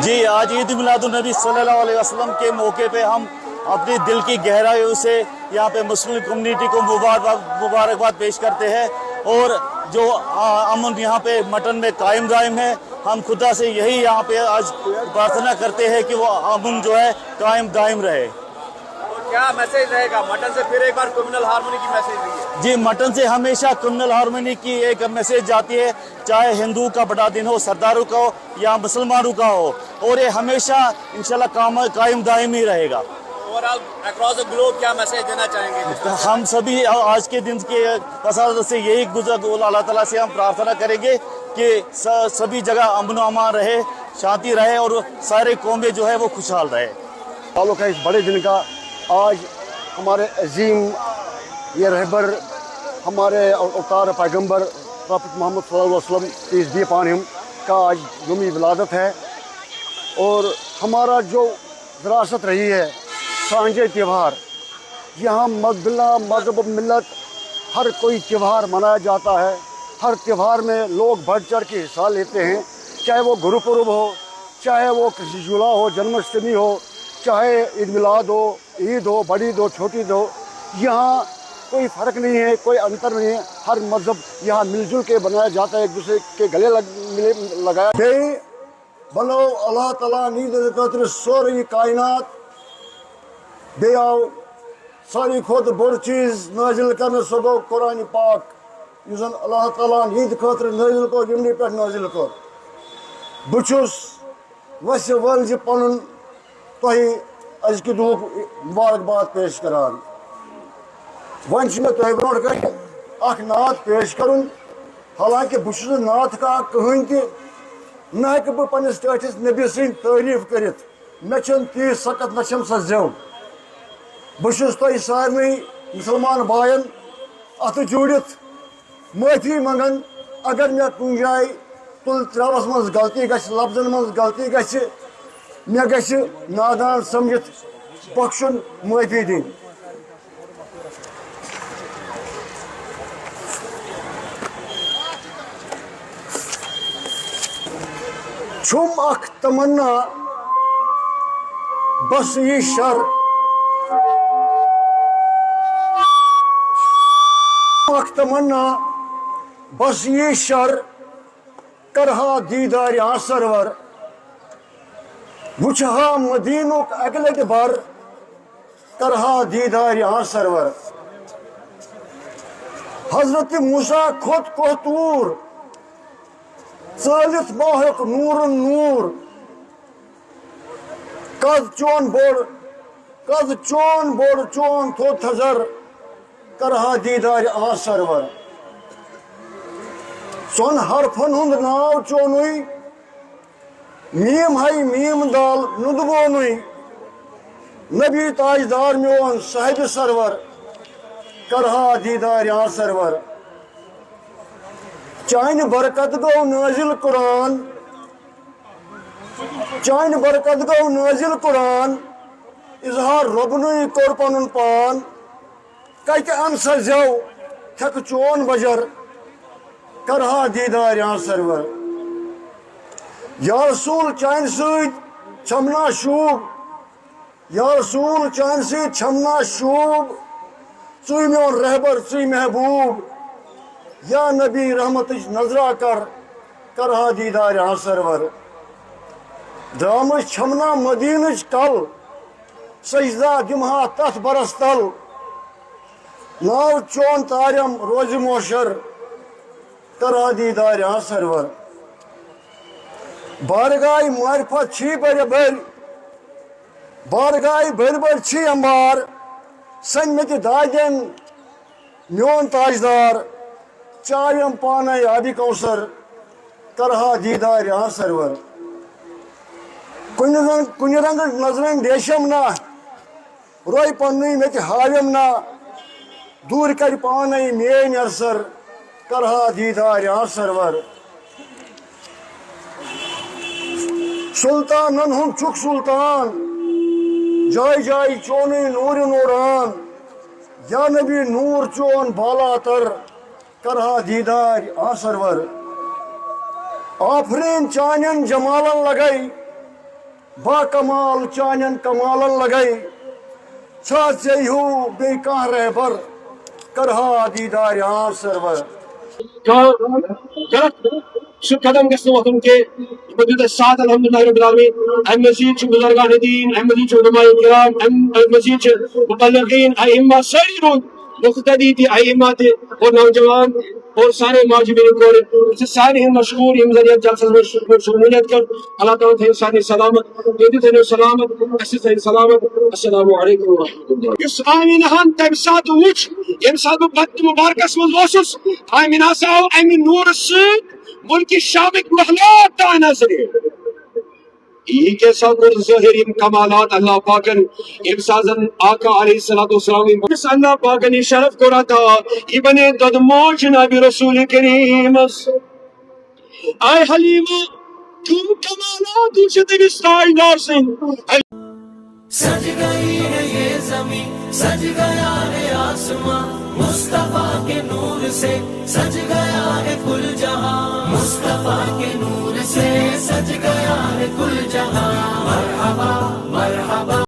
जी, आज ईद मिलादुन्नबी सल्लल्लाहु अलैहि वसल्लम के मौके पे हम अपनी दिल की गहराइयों से यहाँ पे मुस्लिम कम्युनिटी को मुबारकबाद पेश करते हैं। और जो अमन यहाँ पे मटन में कायम दायम है, हम खुदा से यही यहाँ पे आज प्रार्थना करते हैं कि वो अमन जो है कायम दायम रहे। क्या मैसेज रहेगा मटन से? फिर एक बार कम्युनल हार्मनी की मैसेज दी है। जी, मटन से हमेशा कम्युनल हार्मनी की एक मैसेज जाती है, चाहे हिंदू का बड़ा दिन हो, सरदारों का हो या मुसलमानों का हो, और ये हमेशा इंशाल्लाह कायम दायम ही रहेगा। ओवरऑल अक्रॉस द ग्लोब क्या मैसेज देना चाहेंगे? हम सभी आज के दिन के पसारत से यही अल्लाह ताला से हम प्रार्थना करेंगे कि सभी जगह अमन अमान रहे, शांति रहे और सारे कौमें जो है वो खुशहाल रहे। ताल्लुक है इस बड़े दिन का। आज हमारे अजीम ये रहबर हमारे अवतार पैगंबर प्रॉफेट मोहम्मद सल्लल्लाहु अलैहि वसल्लम पीस बी अपॉन हिम का आज यौम विलादत है। और हमारा जो विरासत रही है सांझे त्यौहार, यहाँ बिला मज़हब मिलत हर कोई त्यौहार मनाया जाता है। हर त्यौहार में लोग बढ़ चढ़ के हिस्सा लेते हैं, चाहे वो गुरुपुरब हो, चाहे वो किसी जुला हो, जन्माष्टमी हो, चाहे ईद मिलाद हो, ईद हो, बड़ी हो, छोटी हो, यहाँ कोई फ़र्क नहीं है, कोई अंतर नहीं है। हर मज़हब यहाँ मिलजुल के बनाया जाता है, एक दूसरे के गले लगाया। बनो अल्लाह ताला नीद खतर सोरी कायनात बे आव सारी खुद बड़ चीज़ नाजिल करने सो गो कुरान पाक युजन अल्लाह ताला नीद खतर नाजिल को यमनी पे नाजिल को बुछुस वस वल ज पनुन तोही अजकि दुख मुबारकबाद पेश करान। वन में तोह ब्रोट कर अख नात पेश करुन, हालांकि बुछुस नात का कहन ति न हेक बह पन्निस टाटिस नबी सद तारीफ करित, मे ती सकत न सह जेव। बुछुस तोह सारे मुसलमान बायन अत जुड़ित माफी मंगन अगर मे कुन जाए तुल त्रावस मज गलती गछ, लफ्जन मज गलती गछ, मे गछ नादान समझित बख्शुन माफी दिन। छुम अख तमन्ना बस ये शर, अख तमन्ना बस ये शर करहा दीदार आ सरवर, वुछहा मदीनुक अगलत भर करहा दीदार आ सरवर। हजरत मूसा खुद को तूर चालित माहक नूर नूर, कद चोन बोड़ चोन थो थजर करहा दीदार आ सरवर। सोन हरफन हुंद नाव चोनुई मीम हाई मीम दाल नुदबोनुई, नबी ताजदार म्योन साहिब सरवर करहा दीदार आ सरवर। चाइन बरकत गो नाजिल कुरान, चाइन बरकत गो नाजिल कुरान, इजहार रबनुई कोर पनुन पान, कत अनसा जव थक चोन बजर करहा दीदार आ सरवर। या रसूल चाइन सद छमना शूब, या रसूल चाइन सद छमना शूब, चुई म्योन रहबर चुई महबूब, या नबी रहमत नजरा कर करहा दीदार आ सरवर। द्राम छमना मदीन कल सजदा दिमहा तथ बरस तल, नाव चोन तारम रोज मोशर करहा दीदार आ सरवर। बारगाई मारिफत छी बर बर, बारगाई बर बर छी अंबार, सन में दाजन म्योन ताजदार, चायम पाने आदि कौसर करहा दीदार आ सरवर। कुन रंग नजरन देशम ना रोय पन्नुई में हायम ना, दूर कर पाने मेन अरसर करहा दीदार आ सरवर। सुल्तानन हम चुक सुल्तान जाय जाय चोन नूर नूरान, या नबी नूर चोन बाला तर करहा दीदार आ सरवर। आफरीन चानन जमालन लगाई با کمال چانن کمالن لگئی چھا ژے ہیوٗ بیٚیہِ کانٛہہ رہبر کرہا دیٖدار آن سرور سُہ قدم گژھِ نہٕ وۄتھُن کینٛہہ بہٕ دیُت اَسہِ ساتھ الحمدُللہ رب العالمین اَمہِ مٔزیٖد چھِ بُزرگان دیٖن اَمہِ مٔزیٖد چھِ علماء کرام اَمہِ مٔزیٖد چھِ مبلغین ائمہ سٲری روٗدۍ مقتدی تہِ ائمہ تہِ اور نوجوان اور سارے معجبین کورِ أسۍ چھِ سارنٕے ہٕنٛدۍ مشکوٗر یِم زن یتھ جلسس منٛز شموٗلیت کٔر اللہ تعالیٰ تھٲیِو سارنٕے سلامت تُہۍ تہِ تھٲیِو سلامت اَسہِ تہِ تھٲیِو سلامت السلام علیکم ورحمۃ اللہ یُس آمیناہن تمہِ ساتہٕ وُچھ ییٚمہِ ساتہٕ بہٕ بطنِ مبارکس منٛز اوسُس آمینہ ہسا آو امہِ نوٗرٕ سۭتۍ ملکہِ شامٕکۍ محلات تانۍ نظرِ یہ کیسا کر ظاہر ان کمالات اللہ پاکن امسازن آقا علیہ الصلوۃ والسلام اس اللہ پاکن شرف کو رہتا یہ بنے دد موج نبی رسول کریم آئے حلیمہ تم کمالات وچھتے بستائی نار سنگھ سج گئی ہے یہ زمین سج گیا ہے آسمان مصطفیٰ کے نور سے سج گیا ہے کل جہاں مصطفیٰ کے نور سے سج گیا ہے کل جہاں مرحبا مرحبا